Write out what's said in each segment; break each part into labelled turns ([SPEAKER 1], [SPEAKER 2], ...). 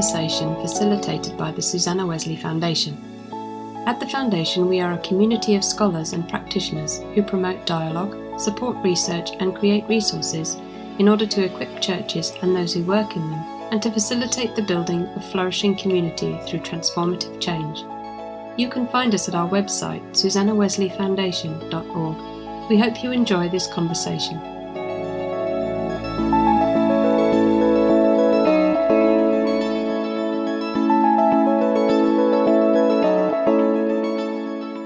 [SPEAKER 1] conversation facilitated by the Susanna Wesley Foundation. At the Foundation, we are a community of scholars and practitioners who promote dialogue, support research and create resources in order to equip churches and those who work in them, and to facilitate the building of flourishing community through transformative change. You can find us at our website, susannawesleyfoundation.org. We hope you enjoy this conversation.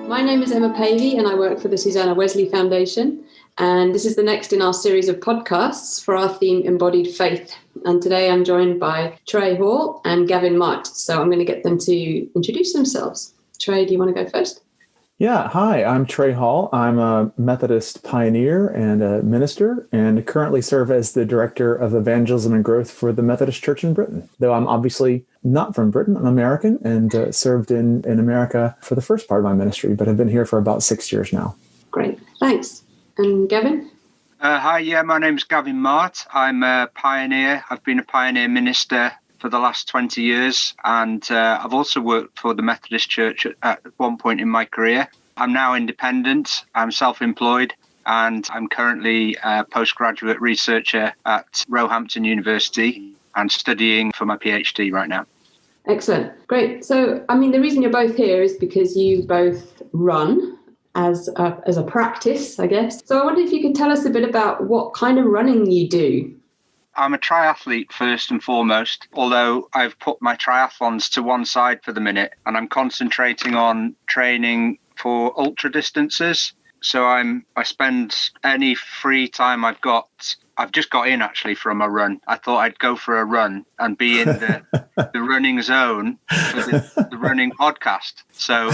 [SPEAKER 1] My name is Emma Pavey and I work for the Susanna Wesley Foundation, and this is the next in our series of podcasts for our theme Embodied Faith. And today I'm joined by Trey Hall and Gavin Mart, so I'm going to get them to introduce themselves. Trey, do you want to go first?
[SPEAKER 2] Yeah, hi, I'm Trey Hall. I'm a Methodist pioneer and a minister, and currently serve as the Director of Evangelism and Growth for the Methodist Church in Britain. Though I'm obviously not from Britain, I'm American and served in America for the first part of my ministry, but have been here for about 6 years now.
[SPEAKER 1] Great, thanks. And Gavin?
[SPEAKER 3] Hi, my name's Gavin Mart. I'm a pioneer. I've been a pioneer minister for the last 20 years, and I've also worked for the Methodist Church at one point in my career. I'm now independent, I'm self-employed, and I'm currently a postgraduate researcher at Roehampton University and studying for my PhD right now.
[SPEAKER 1] Excellent, great. So, the reason you're both here is because you both run as a practice, I guess. So I wonder if you could tell us a bit about what kind of running you do.
[SPEAKER 3] I'm a triathlete first and foremost, although I've put my triathlons to one side for the minute and I'm concentrating on training for ultra distances. So I spend any free time I've got. I've just got in actually from a run. I thought I'd go for a run and be in the running zone for the running podcast. So,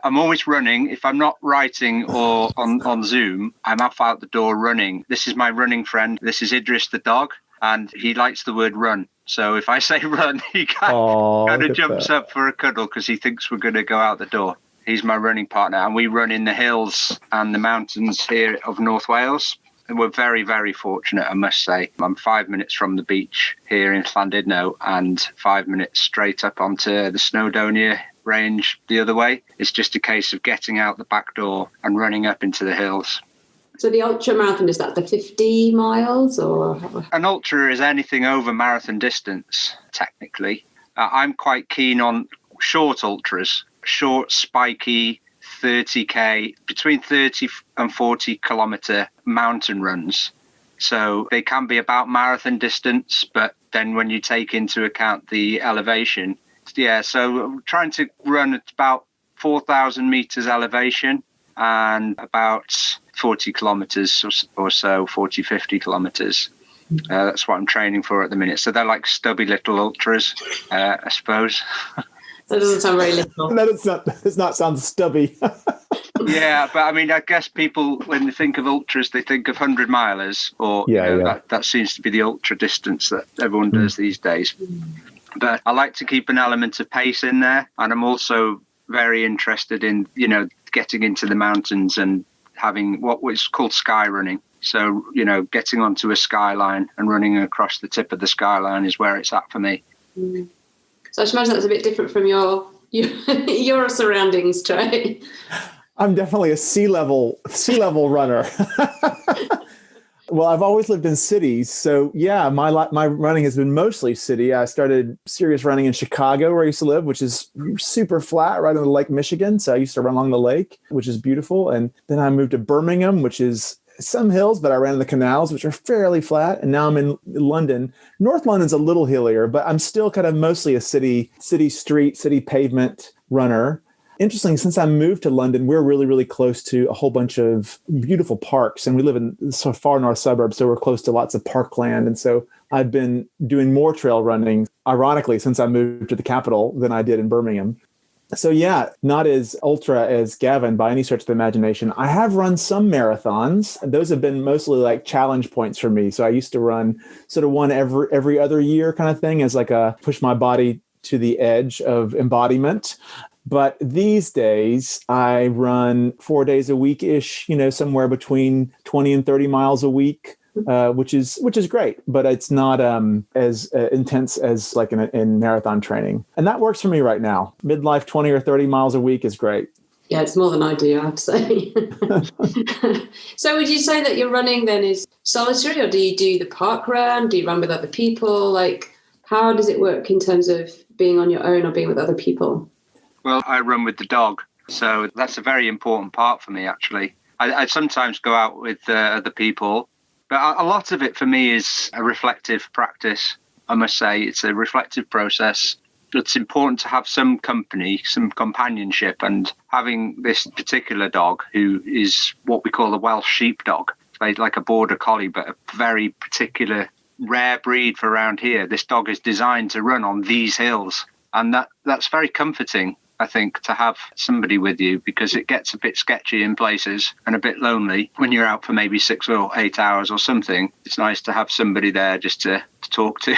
[SPEAKER 3] I'm always running. If I'm not writing or on Zoom, I'm up out the door running. This is my running friend. This is Idris the dog, and he likes the word run. So if I say run, he kind of jumps up for a cuddle because he thinks we're going to go out the door. He's my running partner, and we run in the hills and the mountains here of North Wales. And we're very, very fortunate, I must say. I'm 5 minutes from the beach here in Llandudno and 5 minutes straight up onto the Snowdonia range the other way. It's just a case of getting out the back door and running up into the hills.
[SPEAKER 1] So the ultra marathon, is that the 50 miles or?
[SPEAKER 3] An ultra is anything over marathon distance, technically. I'm quite keen on short ultras, short, spiky, 30k, between 30 and 40 kilometre mountain runs. So they can be about marathon distance, but then when you take into account the elevation, so I'm trying to run at about 4,000 metres elevation and about 40 kilometres or so, 40, 50 kilometres. That's what I'm training for at the minute. So they're like stubby little ultras, I suppose.
[SPEAKER 1] That doesn't sound very little.
[SPEAKER 2] Does not sound stubby.
[SPEAKER 3] Yeah, but I guess people, when they think of ultras, they think of 100 milers, or that seems to be the ultra distance that everyone does these days. But I like to keep an element of pace in there, and I'm also very interested in, getting into the mountains and having what was called sky running. So, getting onto a skyline and running across the tip of the skyline is where it's at for me.
[SPEAKER 1] So I should imagine that's a bit different from your surroundings, Trey.
[SPEAKER 2] I'm definitely a sea level runner. Well, I've always lived in cities, so yeah, my running has been mostly city. I started serious running in Chicago, where I used to live, which is super flat, right on the Lake Michigan. So I used to run along the lake, which is beautiful. And then I moved to Birmingham, which is some hills, but I ran in the canals, which are fairly flat. And now I'm in London. North London's a little hillier, but I'm still kind of mostly a city street, city pavement runner. Interesting, since I moved to London, we're really, really close to a whole bunch of beautiful parks. And we live in so far north suburbs, so we're close to lots of parkland. And so I've been doing more trail running, ironically, since I moved to the capital than I did in Birmingham. So yeah, not as ultra as Gavin by any stretch of the imagination. I have run some marathons. Those have been mostly like challenge points for me. So I used to run sort of one every other year kind of thing as like a push my body to the edge of embodiment. But these days I run 4 days a week-ish, somewhere between 20 and 30 miles a week. which is great, but it's not as intense as like in marathon training. And that works for me right now. Midlife 20 or 30 miles a week is great.
[SPEAKER 1] Yeah, it's more than I do, I have to say. So would you say that your running then is solitary, or do you do the park run? Do you run with other people? Like, how does it work in terms of being on your own or being with other people?
[SPEAKER 3] Well, I run with the dog, so that's a very important part for me, actually. I sometimes go out with other people, but a lot of it for me is a reflective practice. I must say, it's a reflective process. It's important to have some company, some companionship, and having this particular dog, who is what we call a Welsh sheepdog, like a border collie, but a very particular rare breed for around here. This dog is designed to run on these hills, and that's very comforting, I think, to have somebody with you, because it gets a bit sketchy in places and a bit lonely when you're out for maybe 6 or 8 hours or something. It's nice to have somebody there just to talk to.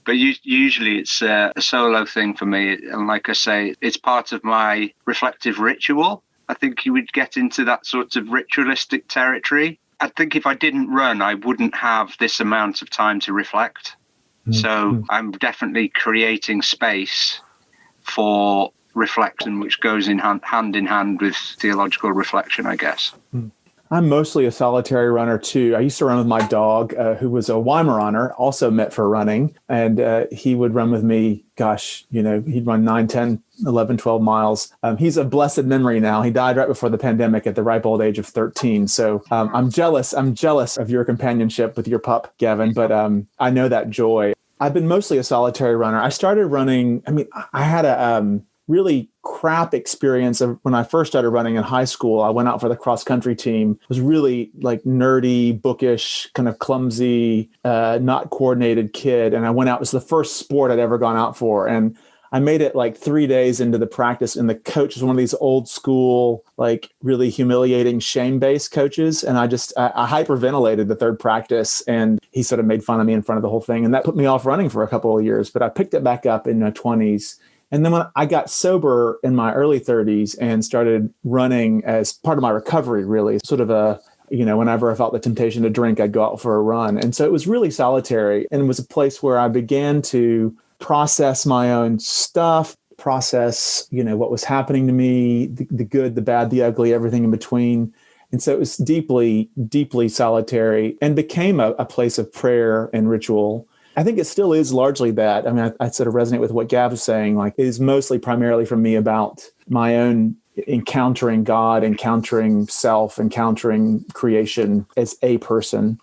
[SPEAKER 3] But usually it's a solo thing for me. And like I say, it's part of my reflective ritual. I think you would get into that sort of ritualistic territory. I think if I didn't run, I wouldn't have this amount of time to reflect. So I'm definitely creating space for reflection, which goes in hand in hand with theological reflection, I guess.
[SPEAKER 2] I'm mostly a solitary runner too. I used to run with my dog, who was a Weimaraner, also met for running. And he would run with me, he'd run 9, 10, 11, 12 miles. He's a blessed memory now. He died right before the pandemic at the ripe old age of 13. So I'm jealous of your companionship with your pup, Gavin, but I know that joy. I've been mostly a solitary runner. I started running, I had a really crap experience of when I first started running in high school. I went out for the cross country team. It was really like nerdy, bookish, kind of clumsy, not coordinated kid. And I went out. It was the first sport I'd ever gone out for. And I made it like 3 days into the practice, and the coach was one of these old school, like really humiliating shame-based coaches. And I hyperventilated the third practice, and he sort of made fun of me in front of the whole thing. And that put me off running for a couple of years, but I picked it back up in my 20s. And then when I got sober in my early 30s and started running as part of my recovery, really sort of whenever I felt the temptation to drink, I'd go out for a run. And so it was really solitary, and it was a place where I began to process my own stuff, process, what was happening to me, the good, the bad, the ugly, everything in between. And so it was deeply, deeply solitary, and became a place of prayer and ritual. I think it still is largely that. I sort of resonate with what Gav was saying. Like, it is mostly primarily for me about my own encountering God, encountering self, encountering creation as a person.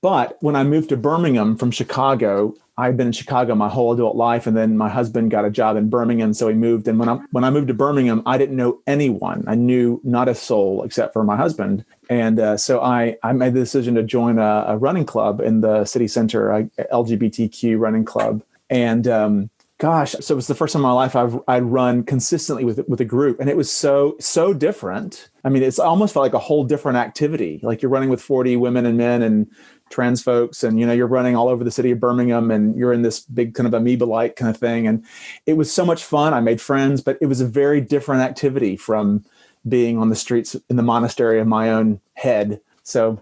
[SPEAKER 2] But when I moved to Birmingham from Chicago, I'd been in Chicago my whole adult life, and then my husband got a job in Birmingham, so he moved. And when I moved to Birmingham, I didn't know anyone. I knew not a soul except for my husband. And so I made the decision to join a running club in the city center, a LGBTQ running club. And so it was the first time in my life I'd run consistently with a group, and it was so different. It's almost felt like a whole different activity. Like, you're running with 40 women and men and trans folks, and you're running all over the city of Birmingham, and you're in this big kind of amoeba-like kind of thing. And it was so much fun. I made friends, but it was a very different activity from being on the streets in the monastery of my own head. So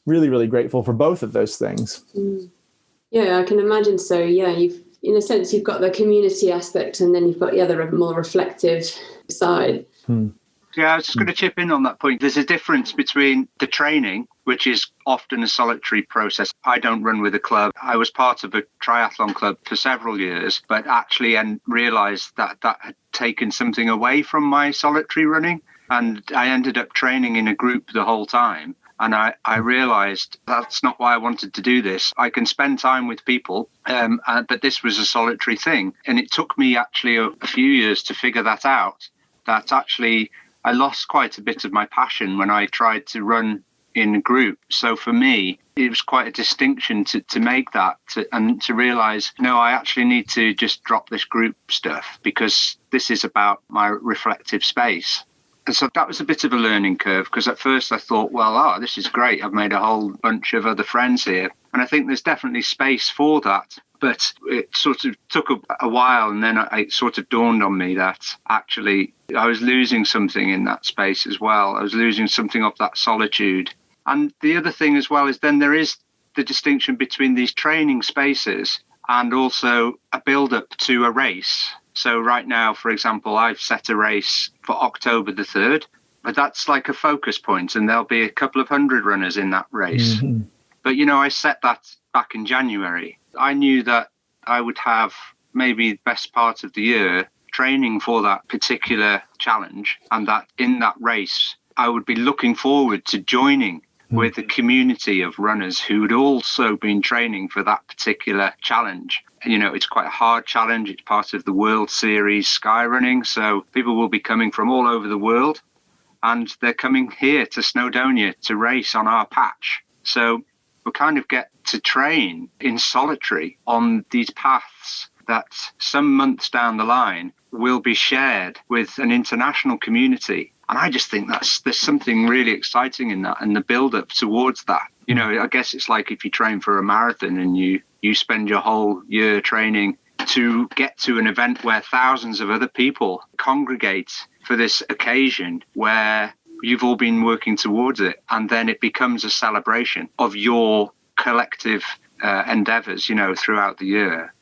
[SPEAKER 2] really, really grateful for both of those things.
[SPEAKER 1] Yeah, I can imagine. So yeah, in a sense, you've got the community aspect, and then you've got the other more reflective side.
[SPEAKER 3] Yeah, I was just going to chip in on that point. There's a difference between the training, which is often a solitary process. I don't run with a club. I was part of a triathlon club for several years, but actually realized that had taken something away from my solitary running. And I ended up training in a group the whole time. And I realized that's not why I wanted to do this. I can spend time with people, but this was a solitary thing. And it took me actually a few years to figure that out, that actually I lost quite a bit of my passion when I tried to run in a group. So for me, it was quite a distinction to make that and to realize, no, I actually need to just drop this group stuff, because this is about my reflective space. And so that was a bit of a learning curve, because at first I thought, well, this is great. I've made a whole bunch of other friends here. And I think there's definitely space for that. But it sort of took a while, and then it sort of dawned on me that actually I was losing something in that space as well. I was losing something of that solitude. And the other thing as well is then there is the distinction between these training spaces and also a build-up to a race. So right now, for example, I've set a race for October the 3rd, but that's like a focus point, and there'll be a couple of hundred runners in that race.
[SPEAKER 2] Mm-hmm.
[SPEAKER 3] But, I set that back in January. I knew that I would have maybe the best part of the year training for that particular challenge, and that in that race, I would be looking forward to joining with a community of runners who had also been training for that particular challenge. It's quite a hard challenge. It's part of the World Series Sky Running. So people will be coming from all over the world, and they're coming here to Snowdonia to race on our patch. So we kind of get to train in solitary on these paths that some months down the line will be shared with an international community. And I just think there's something really exciting in that, and the build up towards that. I guess it's like if you train for a marathon and you spend your whole year training to get to an event where thousands of other people congregate for this occasion where you've all been working towards it. And then it becomes a celebration of your collective endeavors, throughout the year.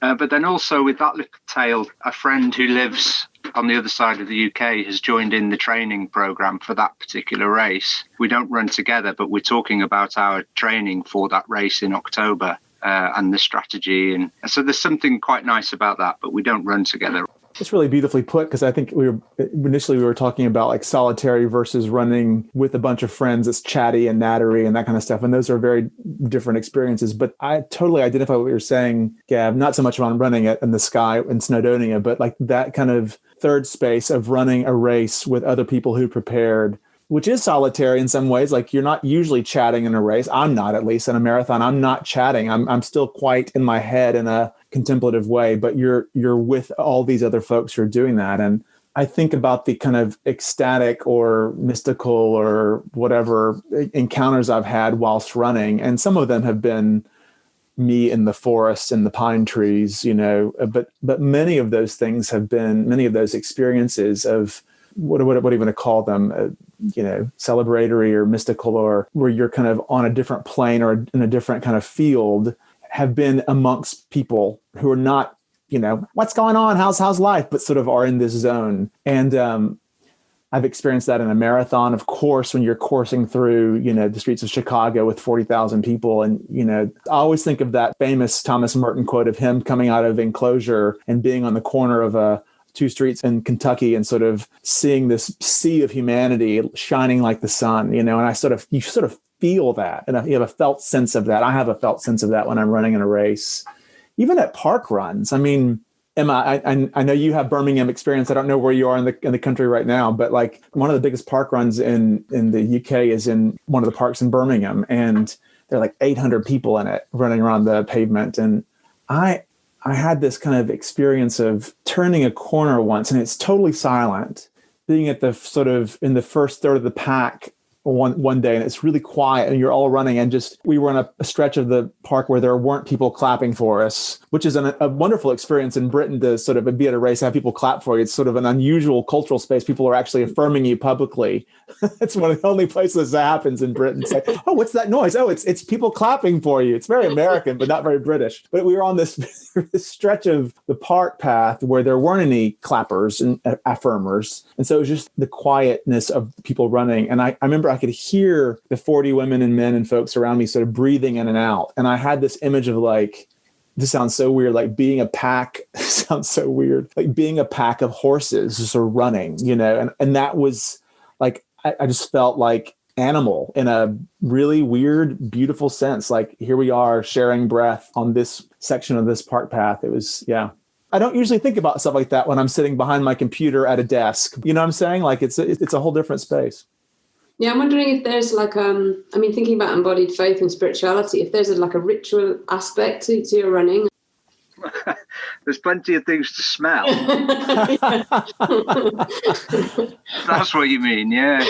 [SPEAKER 3] But then also with that little tale, a friend who lives on the other side of the UK has joined in the training program for that particular race. We don't run together, but we're talking about our training for that race in October and the strategy. And so there's something quite nice about that, but we don't run together.
[SPEAKER 2] It's really beautifully put, because I think we were talking about like solitary versus running with a bunch of friends that's chatty and nattery and that kind of stuff. And those are very different experiences. But I totally identify what you're saying, Gav, not so much around running it in the sky in Snowdonia, but like that kind of third space of running a race with other people who prepared, which is solitary in some ways. Like you're not usually chatting in a race. I'm not, at least in a marathon. I'm not chatting. I'm still quite in my head in a contemplative way, but you're with all these other folks who are doing that. And I think about the kind of ecstatic or mystical or whatever encounters I've had whilst running. And some of them have been me in the forest and the pine trees, but many of those things have been, many of those experiences of what do you want to call them, celebratory or mystical, or where you're kind of on a different plane or in a different kind of field, have been amongst people who are not, what's going on? How's life? But sort of are in this zone. And I've experienced that in a marathon, of course, when you're coursing through, the streets of Chicago with 40,000 people. And, I always think of that famous Thomas Merton quote of him coming out of enclosure and being on the corner of two streets in Kentucky and sort of seeing this sea of humanity shining like the sun, and you sort of feel that. And you have a felt sense of that. I have a felt sense of that when I'm running in a race, even at park runs. I mean, Emma, I know you have Birmingham experience. I don't know where you are in the country right now, but like one of the biggest park runs in the UK is in one of the parks in Birmingham, and there are like 800 people in it running around the pavement. And I had this kind of experience of turning a corner once, and it's totally silent, being at the sort of in the first third of the pack one day, and it's really quiet and you're all running, and just we were on a stretch of the park where there weren't people clapping for us, which is a wonderful experience in Britain to sort of be at a race, have people clap for you. It's sort of an unusual cultural space. People are actually affirming you publicly. It's one of the only places that happens in Britain. It's like, oh, what's that noise? Oh, it's people clapping for you. It's very American, but not very British. But we were on this stretch of the park path where there weren't any clappers and affirmers. And so it was just the quietness of people running. And I remember I could hear the 40 women and men and folks around me sort of breathing in and out. And I had this image of like, this sounds so weird, like being a pack sounds so weird, like being a pack of horses just sort of running, and that was like, I just felt like animal in a really weird, beautiful sense. Like here we are sharing breath on this section of this park path. It was, yeah. I don't usually think about stuff like that when I'm sitting behind my computer at a desk. You know what I'm saying? Like it's a whole different space.
[SPEAKER 1] Yeah, I'm wondering if there's like, thinking about embodied faith and spirituality, if there's like a ritual aspect to your running.
[SPEAKER 3] There's plenty of things to smell. That's what you mean, yeah.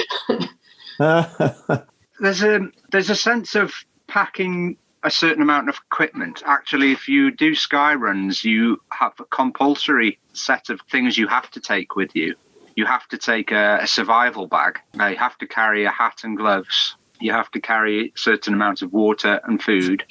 [SPEAKER 3] There's a sense of packing a certain amount of equipment. Actually, if you do sky runs, you have a compulsory set of things you have to take with you. You have to take a survival bag. You have to carry a hat and gloves. You have to carry a certain amount of water and food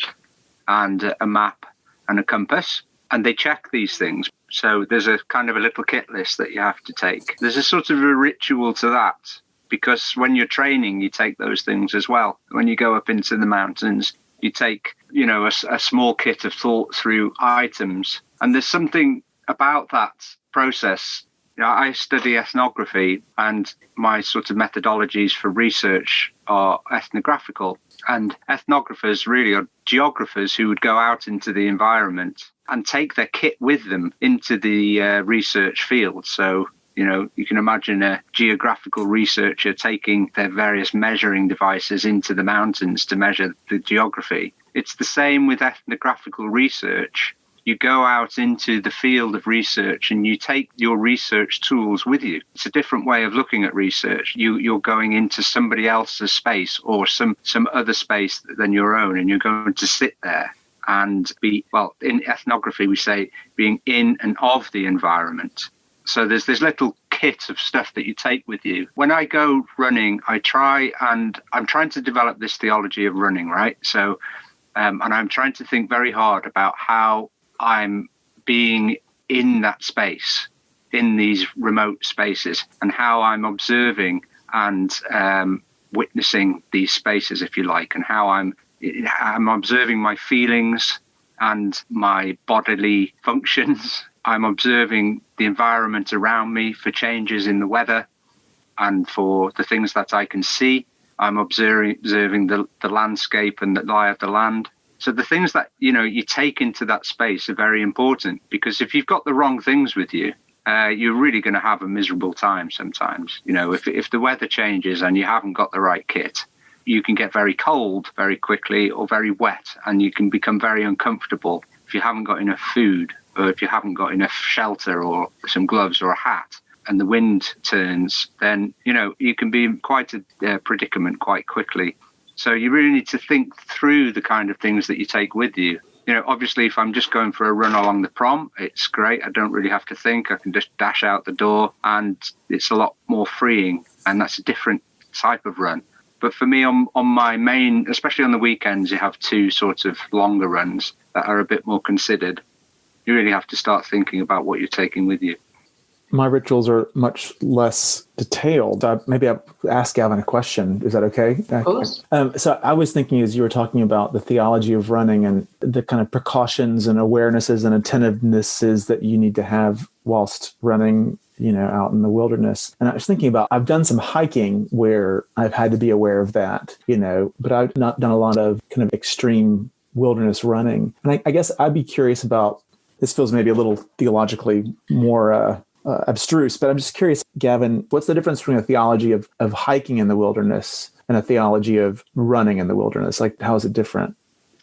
[SPEAKER 3] and a map and a compass, and they check these things. So there's a kind of a little kit list that you have to take. There's a sort of a ritual to that, because when you're training, you take those things as well. When you go up into the mountains, you take, a small kit of thought through items. And there's something about that process. I study ethnography, and my sort of methodologies for research are ethnographical. And ethnographers really are geographers who would go out into the environment and take their kit with them into the research field. So, you can imagine a geographical researcher taking their various measuring devices into the mountains to measure the geography. It's the same with ethnographical research. You go out into the field of research and you take your research tools with you. It's a different way of looking at research. You're going into somebody else's space or some other space than your own, and you're going to sit there and be, well, in ethnography, we say being in and of the environment. So there's this little kit of stuff that you take with you. When I go running, I'm trying to develop this theology of running, right? So, and I'm trying to think very hard about how I'm being in that space, in these remote spaces, and how I'm observing and witnessing these spaces, if you like, and how I'm observing my feelings and my bodily functions. I'm observing the environment around me for changes in the weather and for the things that I can see. I'm observing the landscape and the lie of the land. So the things that, you take into that space are very important, because if you've got the wrong things with you, you're really going to have a miserable time sometimes. If the weather changes and you haven't got the right kit, you can get very cold very quickly or very wet, and you can become very uncomfortable if you haven't got enough food, or if you haven't got enough shelter or some gloves or a hat, and the wind turns, then, you can be in quite a predicament quite quickly. So you really need to think through the kind of things that you take with you. Obviously, if I'm just going for a run along the prom, it's great. I don't really have to think. I can just dash out the door, and it's a lot more freeing. And that's a different type of run. But for me, on my main, especially on the weekends, you have two sorts of longer runs that are a bit more considered. You really have to start thinking about what you're taking with you.
[SPEAKER 2] My rituals are much less detailed. Maybe I'll ask Gavin a question. Is that okay?
[SPEAKER 1] Of course.
[SPEAKER 2] So I was thinking, as you were talking about the theology of running and the kind of precautions and awarenesses and attentivenesses that you need to have whilst running, out in the wilderness. And I was thinking about, I've done some hiking where I've had to be aware of that, but I've not done a lot of kind of extreme wilderness running. And I guess I'd be curious about, this feels maybe a little theologically more abstruse, but I'm just curious, Gavin, what's the difference between a theology of hiking in the wilderness and a theology of running in the wilderness? Like, how is it different?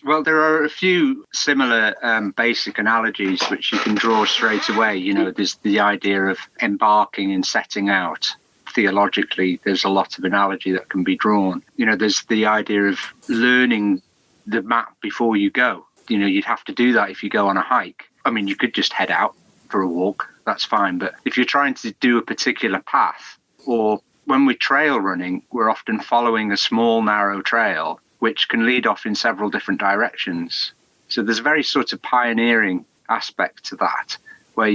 [SPEAKER 3] Well, there are a few similar basic analogies which you can draw straight away. There's the idea of embarking and setting out. Theologically, there's a lot of analogy that can be drawn. There's the idea of learning the map before you go. You'd have to do that if you go on a hike. I mean, you could just head out for a walk. That's fine. But if you're trying to do a particular path, or when we're trail running, we're often following a small, narrow trail, which can lead off in several different directions. So there's a very sort of pioneering aspect to that, where,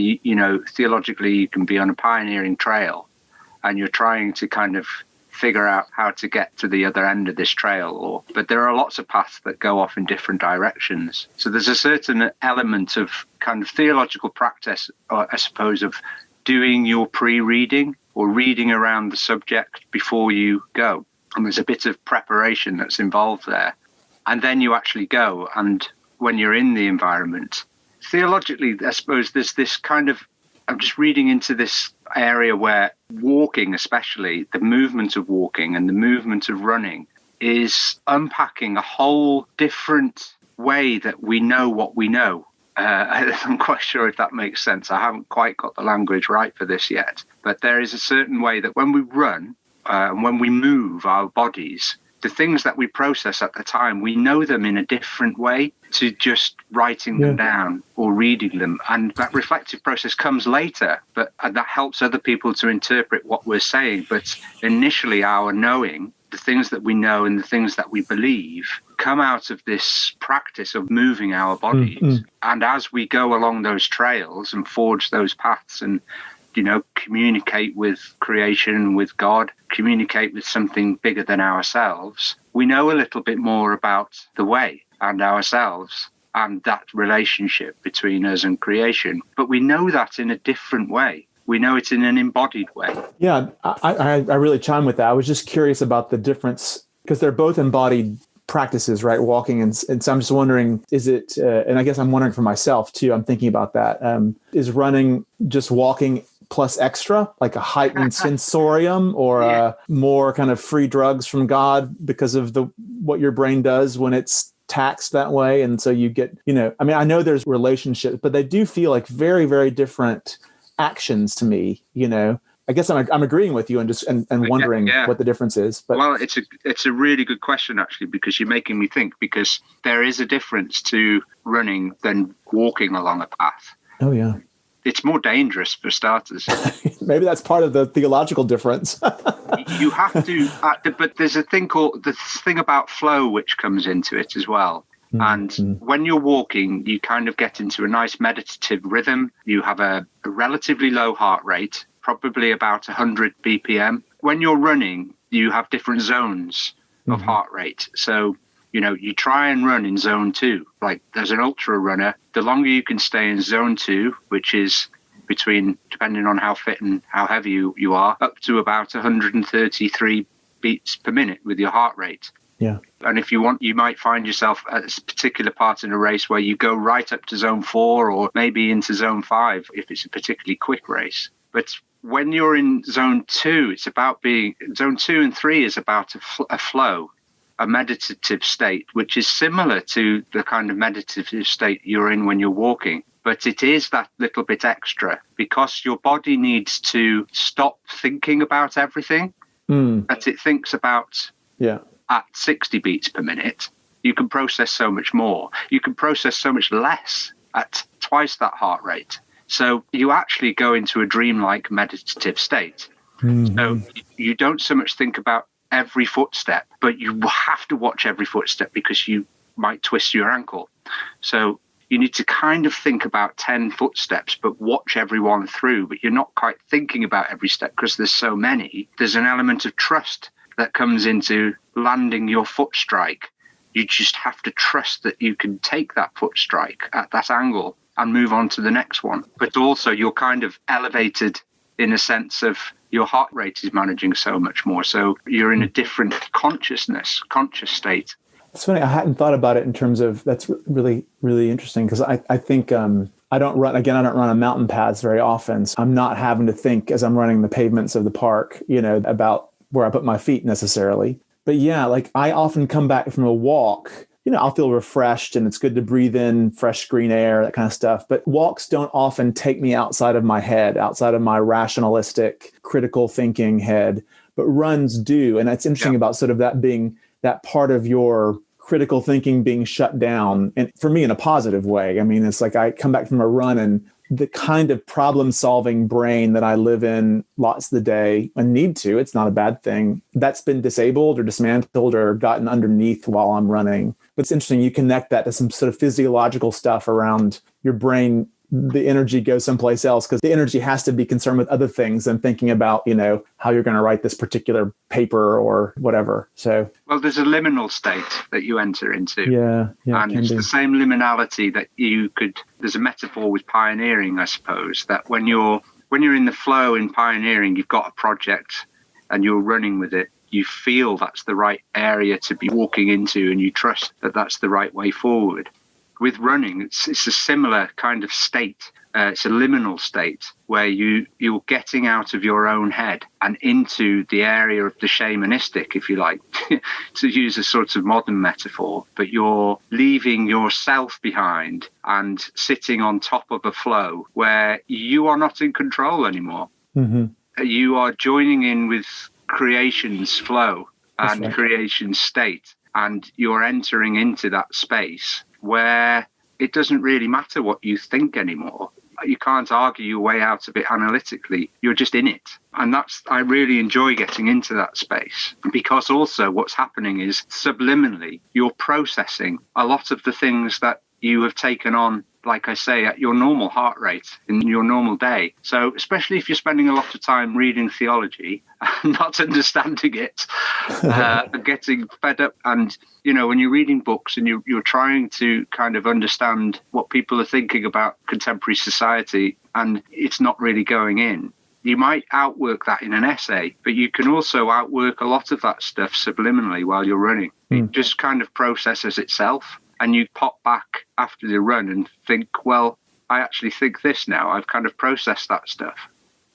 [SPEAKER 3] theologically, you can be on a pioneering trail and you're trying to kind of figure out how to get to the other end of this trail. But there are lots of paths that go off in different directions. So there's a certain element of kind of theological practice, I suppose, of doing your pre-reading or reading around the subject before you go. And there's a bit of preparation that's involved there. And then you actually go. And when you're in the environment, theologically, I suppose there's this kind of, I'm just reading into this area where walking, especially the movement of walking and the movement of running, is unpacking a whole different way that we know what we know. I'm quite sure if that makes sense. I haven't quite got the language right for this yet. But there is a certain way that when we run and when we move our bodies, the things that we process at the time, we know them in a different way to just writing them down or reading them. And that reflective process comes later, but that helps other people to interpret what we're saying. But initially, our knowing the things that we know and the things that we believe come out of this practice of moving our bodies. And as we go along those trails and forge those paths and, communicate with creation, with God, communicate with something bigger than ourselves, we know a little bit more about the way and ourselves and that relationship between us and creation. But we know that in a different way. We know it in an embodied way.
[SPEAKER 2] Yeah, I really chime with that. I was just curious about the difference because they're both embodied practices, right? Walking. And so I'm just wondering, is it, and I guess I'm wondering for myself too, I'm thinking about that. Is running just walking plus extra, like a heightened sensorium or more kind of free drugs from God because of what your brain does when it's taxed that way? And so you get, I know there's relationships, but they do feel like very, very different actions to me, I guess I'm agreeing with you and just and wondering what the difference is. But
[SPEAKER 3] well, it's a really good question actually, because you're making me think, because there is a difference to running than walking along a path.
[SPEAKER 2] Oh yeah.
[SPEAKER 3] It's more dangerous for starters.
[SPEAKER 2] Maybe that's part of the theological difference.
[SPEAKER 3] You have to, but there's a thing called the thing about flow which comes into it as well. And when you're walking, you kind of get into a nice meditative rhythm. You have a relatively low heart rate, probably about 100 BPM. When you're running, you have different zones of heart rate. So, you try and run in zone 2. Like there's an ultra runner. The longer you can stay in zone 2, which is between, depending on how fit and how heavy you are, up to about 133 beats per minute with your heart rate.
[SPEAKER 2] Yeah.
[SPEAKER 3] And if you want, you might find yourself at a particular part in a race where you go right up to zone 4 or maybe into zone 5 if it's a particularly quick race. But when you're in zone 2, it's about zone 2 and 3 is about a flow, a meditative state, which is similar to the kind of meditative state you're in when you're walking. But it is that little bit extra because your body needs to stop thinking about everything that it thinks about.
[SPEAKER 2] Yeah.
[SPEAKER 3] At 60 beats per minute, you can process so much more. You can process so much less at twice that heart rate. So you actually go into a dreamlike meditative state. So you don't so much think about every footstep, but you have to watch every footstep because you might twist your ankle. So you need to kind of think about 10 footsteps, but watch everyone through. But you're not quite thinking about every step because there's so many. There's an element of trust that comes into landing your foot strike. You just have to trust that you can take that foot strike at that angle and move on to the next one. But also you're kind of elevated in a sense of your heart rate is managing so much more. So you're in a different conscious state.
[SPEAKER 2] It's funny. I hadn't thought about it in terms of, that's really, really interesting because I think I don't run on mountain paths very often. So I'm not having to think as I'm running the pavements of the park, about where I put my feet necessarily. But yeah, like I often come back from a walk, I'll feel refreshed and it's good to breathe in fresh green air, that kind of stuff. But walks don't often take me outside of my head, outside of my rationalistic, critical thinking head, but runs do. And that's interesting about sort of that being that part of your critical thinking being shut down. And for me, in a positive way. I mean, it's like I come back from a run and the kind of problem-solving brain that I live in lots of the day and need to, it's not a bad thing, that's been disabled or dismantled or gotten underneath while I'm running. But it's interesting, you connect that to some sort of physiological stuff around your brain. The energy goes someplace else because the energy has to be concerned with other things than thinking about, how you're going to write this particular paper or whatever. So,
[SPEAKER 3] well, there's a liminal state that you enter into.
[SPEAKER 2] Yeah.
[SPEAKER 3] And it's the same liminality that there's a metaphor with pioneering, I suppose, that when you're in the flow in pioneering, you've got a project and you're running with it. You feel that's the right area to be walking into and you trust that that's the right way forward. With running, it's a similar kind of state. It's a liminal state where you're getting out of your own head and into the area of the shamanistic, if you like, to use a sort of modern metaphor. But you're leaving yourself behind and sitting on top of a flow where you are not in control anymore. You are joining in with creation's flow and creation's state, and you're entering into that space where it doesn't really matter what you think anymore. You can't argue your way out of it analytically. You're just in it. And I really enjoy getting into that space, because also what's happening is subliminally, you're processing a lot of the things that you have taken on, like I say, at your normal heart rate in your normal day. So especially if you're spending a lot of time reading theology and not understanding it, getting fed up. And, when you're reading books and you're trying to kind of understand what people are thinking about contemporary society, and it's not really going in, you might outwork that in an essay, but you can also outwork a lot of that stuff subliminally while you're running. It just kind of processes itself. And you pop back after the run and think, well, I actually think this now. I've kind of processed that stuff.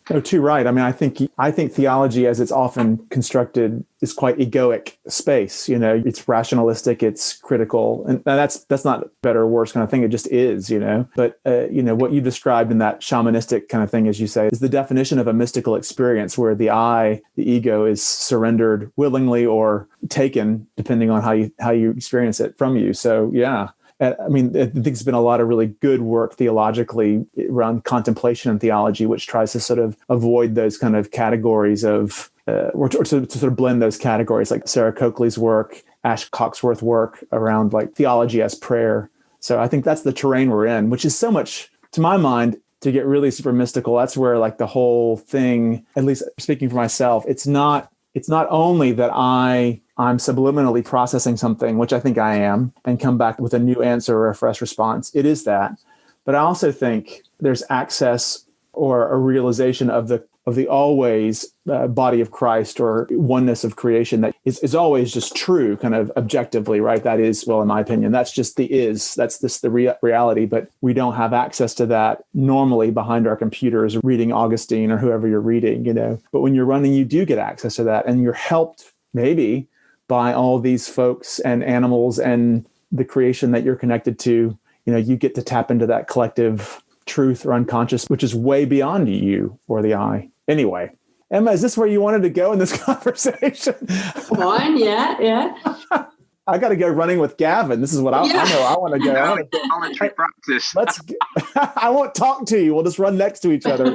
[SPEAKER 2] Oh, too right. I mean, I think theology, as it's often constructed, is quite egoic space. It's rationalistic, it's critical, and that's not better or worse kind of thing. It just is. But what you described in that shamanistic kind of thing, as you say, is the definition of a mystical experience where the ego, is surrendered willingly or taken, depending on how you experience it from you. So yeah. I mean, I think there's been a lot of really good work theologically around contemplation and theology, which tries to sort of avoid those kind of categories of, or to sort of blend those categories, like Sarah Coakley's work, Ash Coxworth's work around like theology as prayer. So I think that's the terrain we're in, which is so much, to my mind, to get really super mystical. That's where like the whole thing, at least speaking for myself, it's not only that I'm subliminally processing something, which I think I am, and come back with a new answer or a fresh response. It is that. But I also think there's access or a realization of the always body of Christ or oneness of creation that is always just true, kind of objectively, right? That is, well, in my opinion, that's just that's the reality. But we don't have access to that normally behind our computers reading Augustine or whoever you're reading, But when you're running, you do get access to that, and you're helped maybe by all these folks and animals and the creation that you're connected to. You get to tap into that collective truth or unconscious, which is way beyond you or the I. Anyway, Emma, is this where you wanted to go in this conversation?
[SPEAKER 1] Fine, yeah.
[SPEAKER 2] I got to go running with Gavin. This is what I know. I want to go.
[SPEAKER 3] Voluntary practice.
[SPEAKER 2] I won't talk to you. We'll just run next to each other.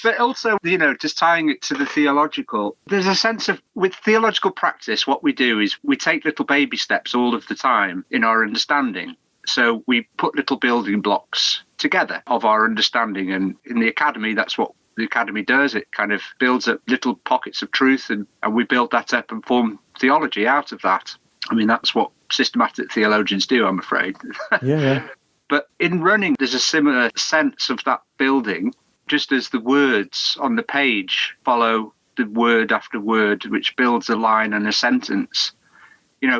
[SPEAKER 3] But also, just tying it to the theological, there's a sense of, with theological practice, what we do is we take little baby steps all of the time in our understanding. So we put little building blocks together of our understanding. And in the academy, that's what the academy does. It kind of builds up little pockets of truth, and we build that up and form theology out of that. I mean, that's what systematic theologians do, I'm afraid.
[SPEAKER 2] Yeah.
[SPEAKER 3] But in running, there's a similar sense of that building. Just as the words on the page follow the word after word, which builds a line and a sentence,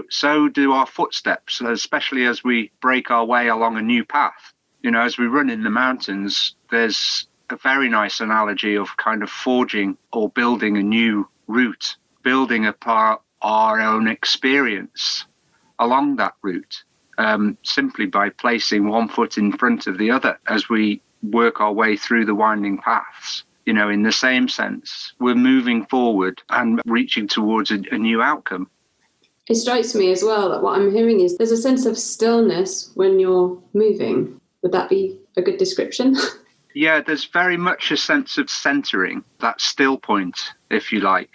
[SPEAKER 3] so do our footsteps, especially as we break our way along a new path. As we run in the mountains, there's a very nice analogy of kind of forging or building a new route, building apart our own experience along that route, simply by placing one foot in front of the other as we work our way through the winding paths. In the same sense, we're moving forward and reaching towards a new outcome.
[SPEAKER 1] It strikes me as well that what I'm hearing is there's a sense of stillness when you're moving. Would that be a good description?
[SPEAKER 3] Yeah, there's very much a sense of centering, that still point, if you like.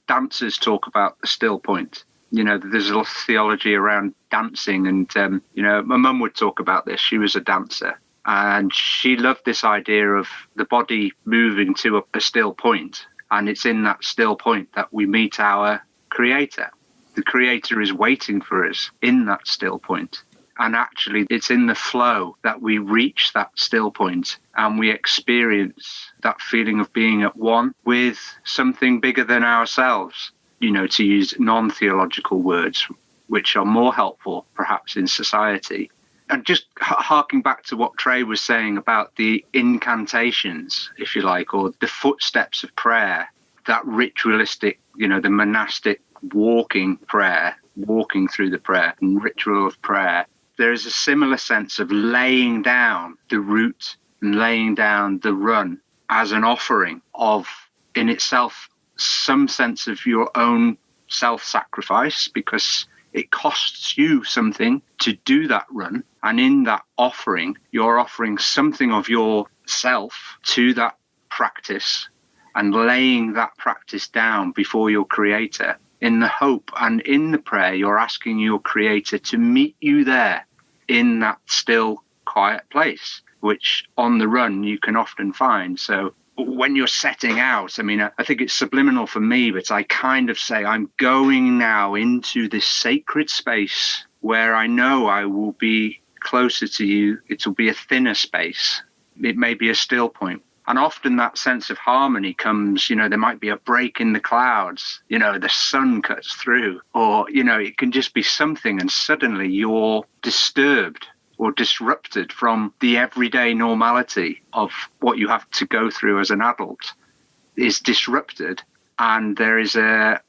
[SPEAKER 3] Dancers talk about the still point. There's a lot of theology around dancing, and, my mum would talk about this. She was a dancer. And she loved this idea of the body moving to a still point. And it's in that still point that we meet our creator. The creator is waiting for us in that still point. And actually, it's in the flow that we reach that still point and we experience that feeling of being at one with something bigger than ourselves, to use non-theological words, which are more helpful perhaps in society. And just harking back to what Trey was saying about the incantations, if you like, or the footsteps of prayer, that ritualistic, the monastic walking prayer, walking through the prayer and ritual of prayer, there is a similar sense of laying down the route and laying down the run as an offering of, in itself, some sense of your own self-sacrifice, because It costs you something to do that run. And in that offering, you're offering something of yourself to that practice and laying that practice down before your creator in the hope and in the prayer. You're asking your creator to meet you there in that still, quiet place, which on the run you can often find. So when you're setting out, I mean, I think it's subliminal for me, but I kind of say I'm going now into this sacred space where I know I will be closer to you. It will be a thinner space. It may be a still point. And often that sense of harmony comes, there might be a break in the clouds, the sun cuts through, or, it can just be something and suddenly you're disturbed or disrupted from the everyday normality of what you have to go through as an adult is disrupted. And there is a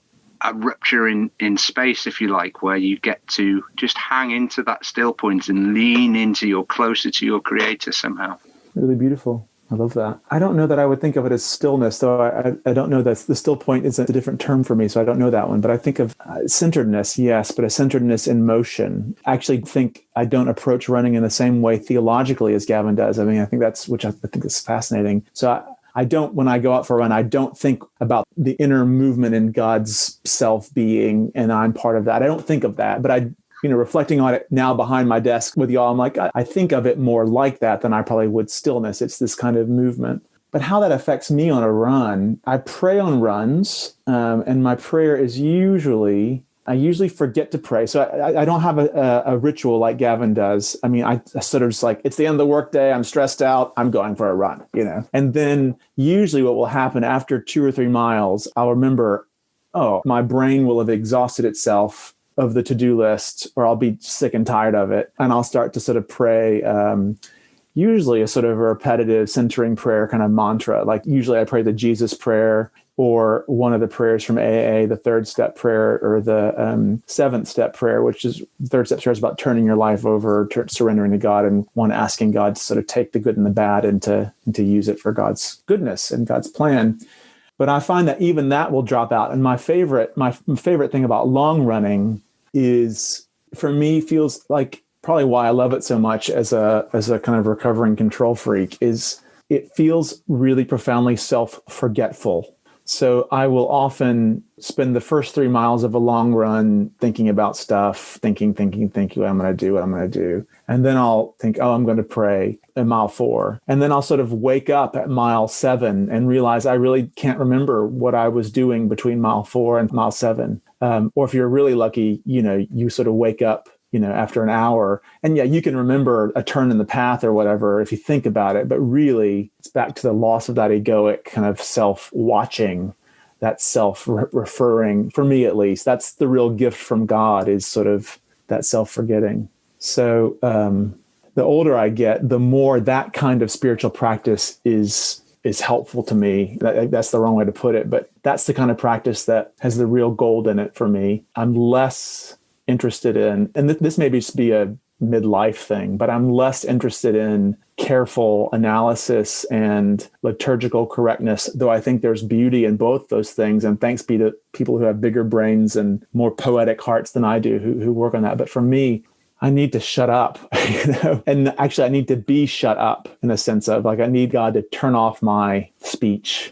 [SPEAKER 3] rupture in space, if you like, where you get to just hang into that still point and lean into closer to your creator somehow.
[SPEAKER 2] Really beautiful. I love that. I don't know that I would think of it as stillness, though. I don't know that the still point is a different term for me, so I don't know that one. But I think of centeredness, yes, but a centeredness in motion. I actually think I don't approach running in the same way theologically as Gavin does. I mean, I think which I think is fascinating. So I don't, when I go out for a run, I don't think about the inner movement in God's self being, and I'm part of that. I don't think of that, but reflecting on it now behind my desk with y'all, I'm like, I think of it more like that than I probably would stillness. It's this kind of movement. But how that affects me on a run, I pray on runs, and my prayer is I usually forget to pray. So I don't have a ritual like Gavin does. I mean, I sort of just like, it's the end of the workday, I'm stressed out, I'm going for a run, And then usually what will happen after 2 or 3 miles, I'll remember, my brain will have exhausted itself of the to-do list, or I'll be sick and tired of it. And I'll start to sort of pray, usually a sort of a repetitive centering prayer kind of mantra. Like usually I pray the Jesus prayer, or one of the prayers from AA, the 3rd step prayer, or the 7th step prayer, which is the 3rd step prayer is about turning your life over, surrendering to God, and one asking God to sort of take the good and the bad and to use it for God's goodness and God's plan. But I find that even that will drop out. And my favorite thing about long running is, for me, feels like probably why I love it so much as a kind of recovering control freak, is it feels really profoundly self-forgetful. So I will often spend the first 3 miles of a long run thinking about stuff, thinking what I'm going to do. And then I'll think, I'm going to pray at mile 4. And then I'll sort of wake up at mile 7 and realize I really can't remember what I was doing between mile 4 and mile 7. Or if you're really lucky, you sort of wake up, after an hour, and you can remember a turn in the path or whatever if you think about it. But really, it's back to the loss of that egoic kind of self-watching, that self-referring. For me, at least, that's the real gift from God, is sort of that self-forgetting. So the older I get, the more that kind of spiritual practice is helpful to me. That's the wrong way to put it, but that's the kind of practice that has the real gold in it for me. I'm less interested in, and this may just be a midlife thing, but I'm less interested in careful analysis and liturgical correctness, though I think there's beauty in both those things. And thanks be to people who have bigger brains and more poetic hearts than I do who work on that. But for me, I need to shut up, and actually I need to be shut up, in a sense of like, I need God to turn off my speech.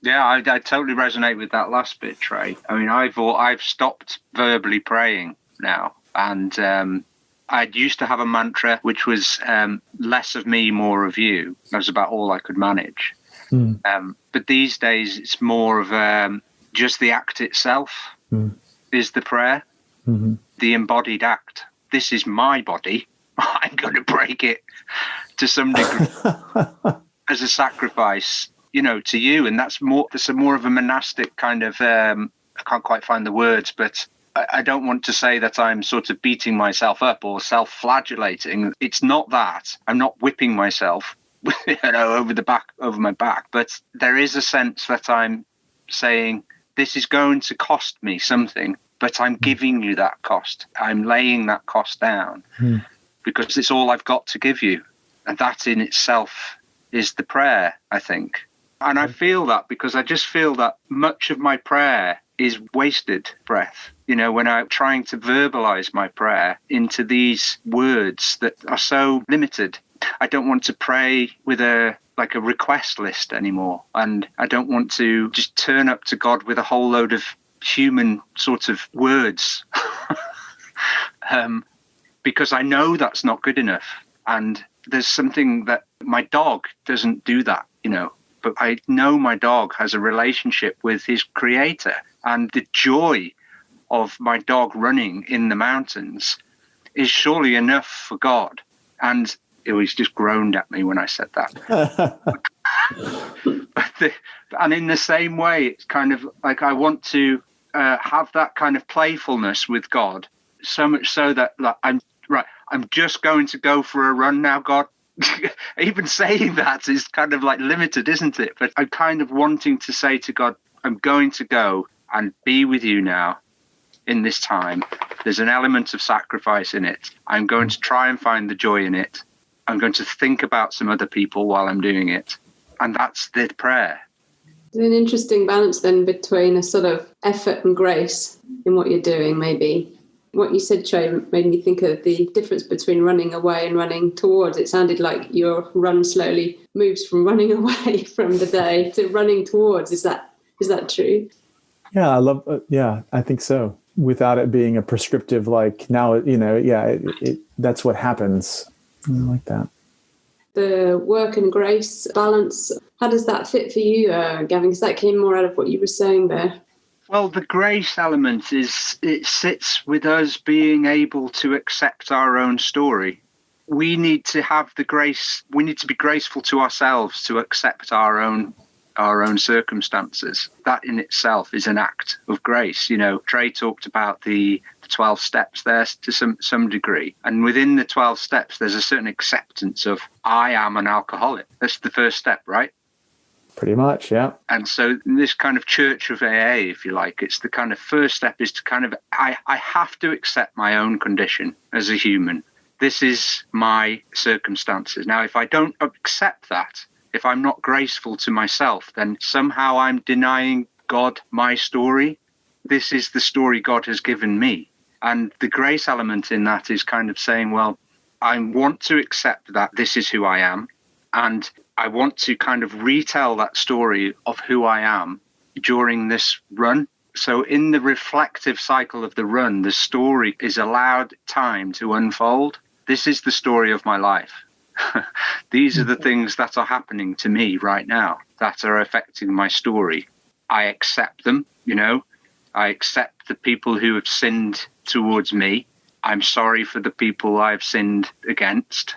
[SPEAKER 3] Yeah, I totally resonate with that last bit, Trey. I mean, I've stopped verbally praying now, and I used to have a mantra which was less of me, more of you. That was about all I could manage. But these days, it's more of just the act itself is the prayer, the embodied act. This is my body. I'm going to break it to some degree as a sacrifice, to you. And that's more of a monastic kind of, I can't quite find the words, but I don't want to say that I'm sort of beating myself up or self-flagellating. It's not that. I'm not whipping myself, over my back. But there is a sense that I'm saying, this is going to cost me something, but I'm giving you that cost. I'm laying that cost down because it's all I've got to give you. And that in itself is the prayer, I think. And I feel that because I just feel that much of my prayer is wasted breath. When I'm trying to verbalize my prayer into these words that are so limited. I don't want to pray with a request list anymore. And I don't want to just turn up to God with a whole load of human sort of words. Because I know that's not good enough. And there's something that my dog doesn't do that, but I know my dog has a relationship with his creator, and the joy of my dog running in the mountains is surely enough for God. And it was just groaned at me when I said that. And in the same way, it's kind of like I want to have that kind of playfulness with God, so much so that I'm just going to go for a run now, God. Even saying that is kind of like limited, isn't it? But I'm kind of wanting to say to God, I'm going to go and be with you now in this time. There's an element of sacrifice in it. I'm going to try and find the joy in it. I'm going to think about some other people while I'm doing it. And that's the prayer.
[SPEAKER 1] There's an interesting balance then between a sort of effort and grace in what you're doing, maybe. What you said, Trey, made me think of the difference between running away and running towards. It sounded like your run slowly moves from running away from the day to running towards. Is that true?
[SPEAKER 2] Yeah, I think so. Without it being a prescriptive, that's what happens. I like that.
[SPEAKER 1] The work and grace balance, how does that fit for you, Gavin? Because that came more out of what you were saying there.
[SPEAKER 3] Well, the grace element it sits with us being able to accept our own story. We need to have the grace. We need to be graceful to ourselves to accept our own circumstances. That in itself is an act of grace. Trey talked about the 12 steps there to some degree. And within the 12 steps, there's a certain acceptance of I am an alcoholic. That's the first step, right?
[SPEAKER 2] Pretty much, yeah.
[SPEAKER 3] And so in this kind of church of AA, if you like, it's the kind of first step is to kind of, I have to accept my own condition as a human. This is my circumstances. Now, if I don't accept that, if I'm not graceful to myself, then somehow I'm denying God my story. This is the story God has given me. And the grace element in that is kind of saying, well, I want to accept that this is who I am. And I want to kind of retell that story of who I am during this run. So in the reflective cycle of the run, the story is allowed time to unfold. This is the story of my life. These are the things that are happening to me right now that are affecting my story. I accept them, I accept the people who have sinned towards me. I'm sorry for the people I've sinned against.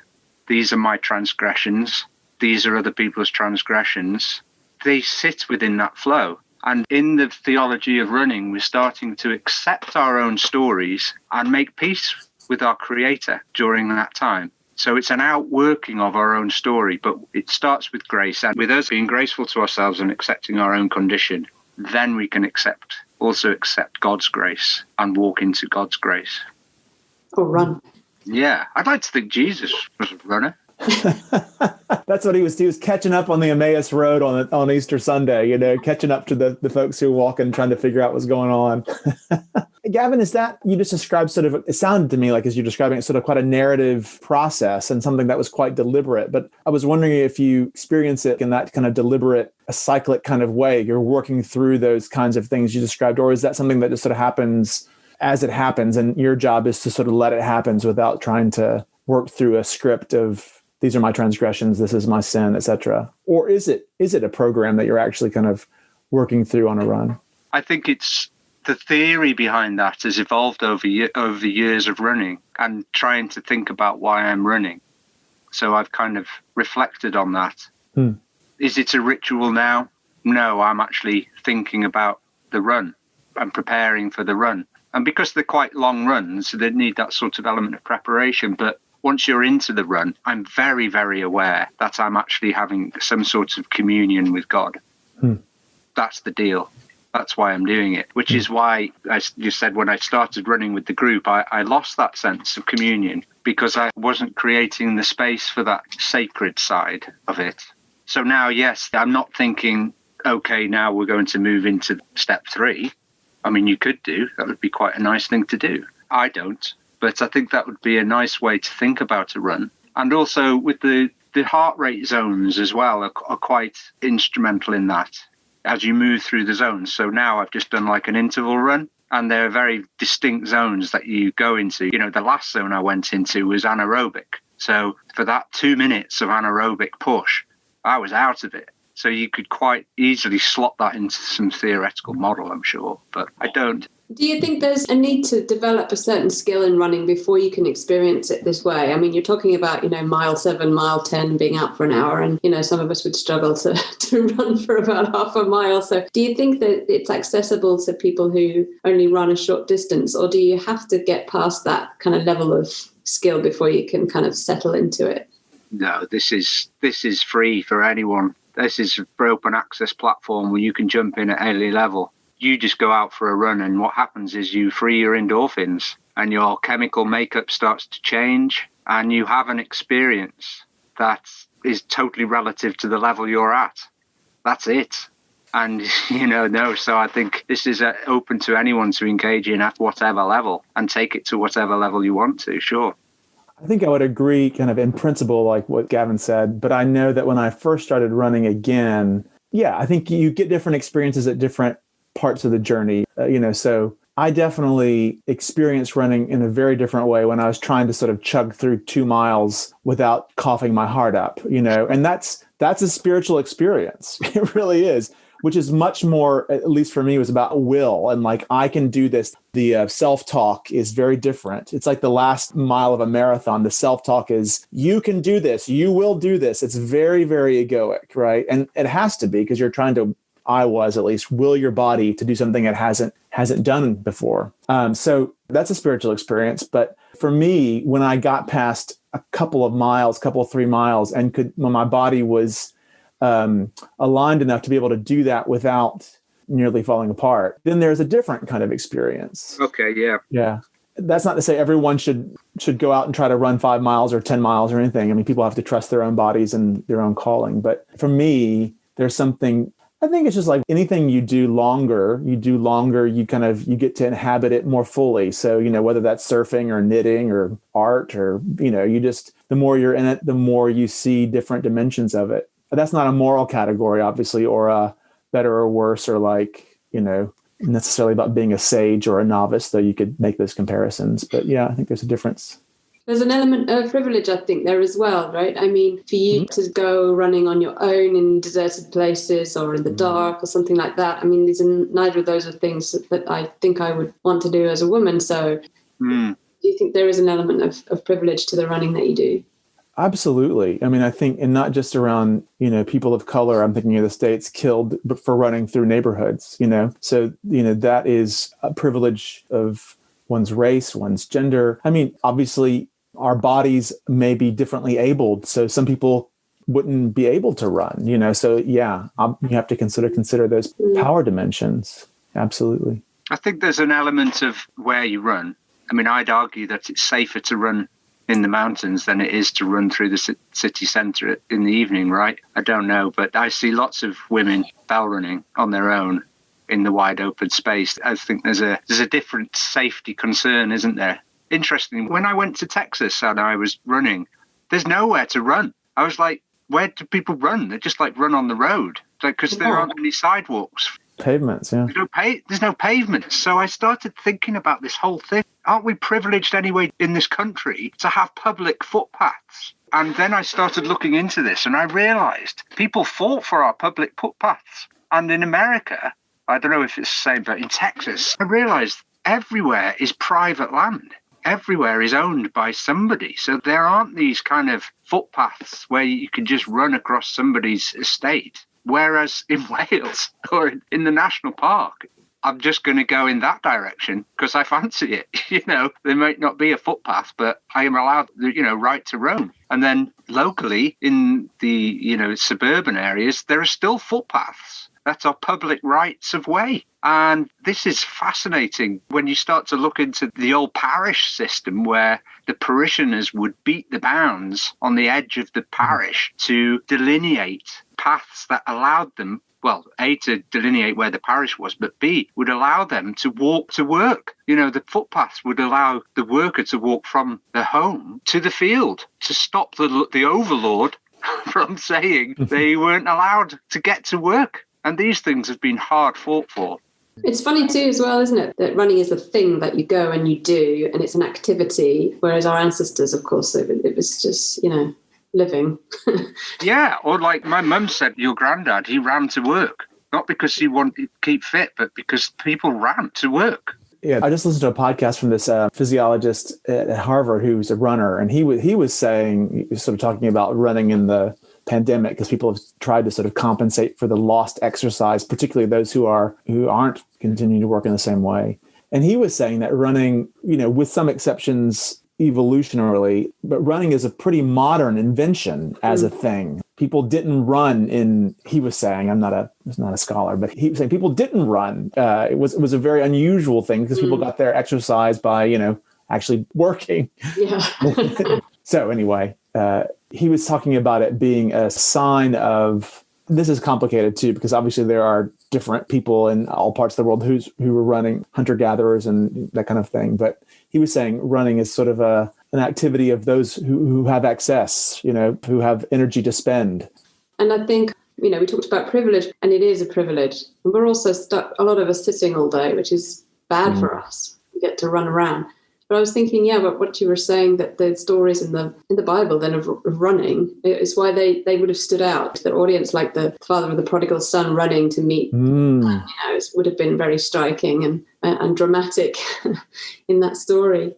[SPEAKER 3] These are my transgressions. These are other people's transgressions. They sit within that flow. And in the theology of running, we're starting to accept our own stories and make peace with our Creator during that time. So it's an outworking of our own story, but it starts with grace. And with us being graceful to ourselves and accepting our own condition, then we can also accept God's grace and walk into God's grace.
[SPEAKER 1] Or run.
[SPEAKER 3] Yeah, I'd like to think Jesus was a runner.
[SPEAKER 2] That's what he was. He was catching up on the Emmaus Road on Easter Sunday, catching up to the folks who were walking, trying to figure out what's going on. Gavin, is that you just described sort of, it sounded to me like as you're describing it, sort of quite a narrative process and something that was quite deliberate. But I was wondering if you experience it in that kind of deliberate, a cyclic kind of way, you're working through those kinds of things you described, or is that something that just sort of happens as it happens and your job is to sort of let it happen without trying to work through a script of these are my transgressions, this is my sin, etc.? Or is it a program that you're actually kind of working through on a run?
[SPEAKER 3] I think it's the theory behind that has evolved over years of running and trying to think about why I'm running. So I've kind of reflected on that. Is it a ritual now? No, I'm actually thinking about the run. I'm preparing for the run. And because they're quite long runs, they need that sort of element of preparation. But once you're into the run, I'm very, very aware that I'm actually having some sort of communion with God. That's the deal. That's why I'm doing it, which is why, as you said, when I started running with the group, I lost that sense of communion because I wasn't creating the space for that sacred side of it. So now, yes, I'm not thinking, okay, now we're going to move into step 3. I mean, you could do. That would be quite a nice thing to do. I don't, but I think that would be a nice way to think about a run. And also with the heart rate zones as well are quite instrumental in that as you move through the zones. So now I've just done like an interval run, and there are very distinct zones that you go into. You know, the last zone I went into was anaerobic. So for that 2 minutes of anaerobic push, I was out of it. So you could quite easily slot that into some theoretical model, I'm sure, but I don't.
[SPEAKER 1] Do you think there's a need to develop a certain skill in running before you can experience it this way? I mean, you're talking about, mile 7, mile 10 being out for an hour, and, some of us would struggle to run for about half a mile. So do you think that it's accessible to people who only run a short distance, or do you have to get past that kind of level of skill before you can kind of settle into it?
[SPEAKER 3] No, this is free for anyone. This is an open access platform where you can jump in at any level. You just go out for a run, and what happens is you free your endorphins and your chemical makeup starts to change, and you have an experience that is totally relative to the level you're at. That's it. And, so I think this is open to anyone to engage in at whatever level and take it to whatever level you want to, sure.
[SPEAKER 2] I think I would agree kind of in principle, like what Gavin said, but I know that when I first started running again, I think you get different experiences at different parts of the journey, so I definitely experienced running in a very different way when I was trying to sort of chug through 2 miles without coughing my heart up, and that's a spiritual experience. It really is, which is much more, at least for me, was about will and like, I can do this. The self-talk is very different. It's like the last mile of a marathon. The self-talk is, you can do this, you will do this. It's very, very egoic, right? And it has to be, because you're trying to, I was at least, will your body to do something it hasn't done before. So that's a spiritual experience. But for me, when I got past a couple of 3 miles, and when my body was aligned enough to be able to do that without nearly falling apart, then there's a different kind of experience.
[SPEAKER 3] Okay, yeah.
[SPEAKER 2] Yeah. That's not to say everyone should go out and try to run 5 miles or 10 miles or anything. I mean, people have to trust their own bodies and their own calling. But for me, there's something, I think it's just like anything you do longer, you get to inhabit it more fully. So, whether that's surfing or knitting or art or, the more you're in it, the more you see different dimensions of it. But that's not a moral category, obviously, or a better or worse, or like, necessarily about being a sage or a novice, though you could make those comparisons. But I think there's a difference.
[SPEAKER 1] There's an element of privilege, I think, there as well, right? I mean, for you to go running on your own in deserted places or in the dark or something like that, I mean, neither of those are things that I think I would want to do as a woman. So do you think there is an element of privilege to the running that you do?
[SPEAKER 2] Absolutely. I mean, I think, and not just around, people of color, I'm thinking of the States killed for running through neighborhoods, so, that is a privilege of one's race, one's gender. I mean, obviously, our bodies may be differently abled. So some people wouldn't be able to run, so you have to consider those power dimensions. Absolutely.
[SPEAKER 3] I think there's an element of where you run. I mean, I'd argue that it's safer to run in the mountains than it is to run through the city centre in the evening, right? I don't know, but I see lots of women bell running on their own in the wide open space. I think there's a different safety concern, isn't there? Interesting. When I went to Texas and I was running, there's nowhere to run. I was like, where do people run? They just like run on the road, because there aren't any sidewalks.
[SPEAKER 2] Pavements, yeah.
[SPEAKER 3] There's no pavements. So I started thinking about this whole thing. Aren't we privileged anyway in this country to have public footpaths? And then I started looking into this, and I realized people fought for our public footpaths. And in America, I don't know if it's the same, but in Texas, I realized everywhere is private land. Everywhere is owned by somebody. So there aren't these kind of footpaths where you can just run across somebody's estate. Whereas in Wales or in the national park, I'm just going to go in that direction because I fancy it. There might not be a footpath, but I am allowed the, right to roam. And then locally in the, suburban areas, there are still footpaths that are public rights of way. And this is fascinating when you start to look into the old parish system where the parishioners would beat the bounds on the edge of the parish to delineate paths that allowed them well, A, to delineate where the parish was, but B, would allow them to walk to work. The footpaths would allow the worker to walk from their home to the field, to stop the overlord from saying they weren't allowed to get to work. And these things have been hard fought for.
[SPEAKER 1] It's funny too as well, isn't it, that running is a thing that you go and you do, and it's an activity, whereas our ancestors, of course, it was just, living.
[SPEAKER 3] Yeah, or like my mum said, your granddad, he ran to work, not because he wanted to keep fit, but because people ran to work.
[SPEAKER 2] Yeah, I just listened to a podcast from this physiologist at Harvard who's a runner, and he was saying, sort of talking about running in the pandemic, because people have tried to sort of compensate for the lost exercise, particularly those who aren't continuing to work in the same way. And he was saying that running, with some exceptions evolutionarily, but running is a pretty modern invention as a thing. People didn't run he was saying, I'm not a scholar, but he was saying people didn't run. It was a very unusual thing because people got their exercise by, actually working.
[SPEAKER 1] Yeah.
[SPEAKER 2] So anyway, he was talking about it being a sign of, this is complicated too, because obviously there are different people in all parts of the world who were running, hunter-gatherers and that kind of thing. But he was saying running is sort of an activity of those who have excess, who have energy to spend.
[SPEAKER 1] And I think, we talked about privilege, and it is a privilege. And we're also stuck, a lot of us, sitting all day, which is bad for us. We get to run around. But I was thinking, about what you were saying, that the stories in the Bible then of running is why they would have stood out. Their audience, like the father of the prodigal son running to meet, it would have been very striking and dramatic in that story.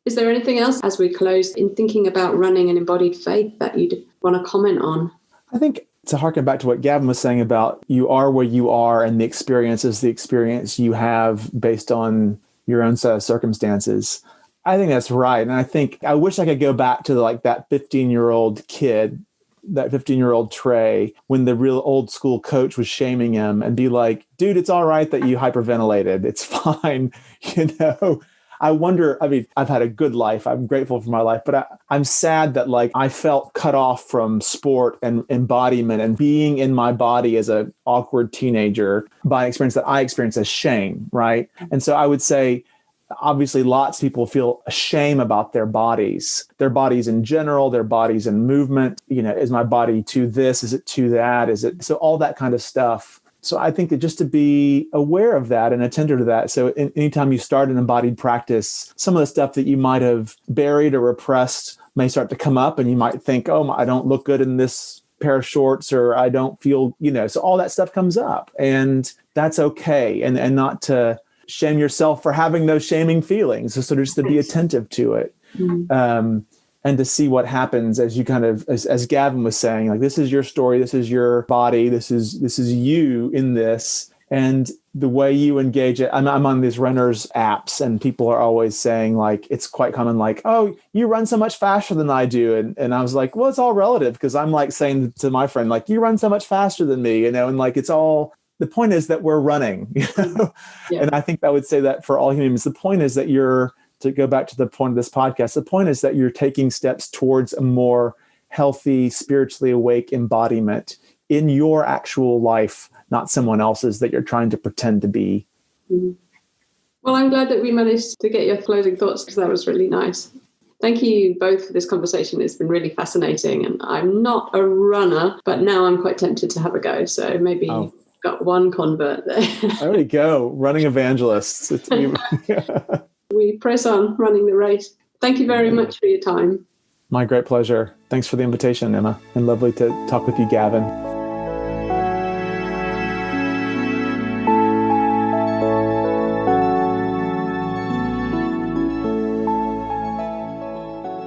[SPEAKER 1] Is there anything else as we close in thinking about running and embodied faith that you'd want to comment on?
[SPEAKER 2] I think to harken back to what Gavin was saying about you are where you are, and the experience is the experience you have based on your own set of circumstances. I think that's right. And I wish I could go back to that 15-year-old kid, that 15-year-old Trey, when the real old school coach was shaming him and be like, dude, it's all right that you hyperventilated. It's fine. I wonder, I've had a good life. I'm grateful for my life, but I'm sad that I felt cut off from sport and embodiment and being in my body as an awkward teenager by an experience that I experienced as shame, right? And so I would say, obviously, lots of people feel shame about their bodies in general, their bodies in movement. Is my body to this? Is it to that? Is it so all that kind of stuff? So I think that just to be aware of that and attentive to that. So anytime you start an embodied practice, some of the stuff that you might have buried or repressed may start to come up, and you might think, oh, I don't look good in this pair of shorts, or I don't feel, so all that stuff comes up, and that's okay. And not to shame yourself for having those shaming feelings. So sort of just to be attentive to it. And to see what happens as you kind of, as Gavin was saying, this is your story, this is your body, this is you in this, and the way you engage it. I'm on these runners apps, and people are always saying it's quite common, oh, you run so much faster than I do. And I was like, well, it's all relative, because I'm saying to my friend, you run so much faster than me, and it's all, the point is that we're running, Yeah. And I think I would say that for all humans, the point is that to go back to the point of this podcast, the point is that you're taking steps towards a more healthy, spiritually awake embodiment in your actual life, not someone else's that you're trying to pretend to be.
[SPEAKER 1] Mm-hmm. Well, I'm glad that we managed to get your closing thoughts, because that was really nice. Thank you both for this conversation. It's been really fascinating. And I'm not a runner, but now I'm quite tempted to have a go. So maybe got one convert there.
[SPEAKER 2] There we go. Running evangelists.
[SPEAKER 1] We press on running the race. Thank you very much for your time.
[SPEAKER 2] My great pleasure. Thanks for the invitation, Emma. And lovely to talk with you, Gavin.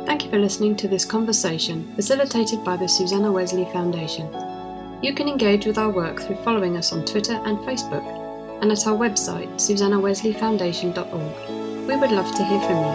[SPEAKER 1] Thank you for listening to this conversation facilitated by the Susanna Wesley Foundation. You can engage with our work through following us on Twitter and Facebook, and at our website, susannawesleyfoundation.org. We would love to hear from you.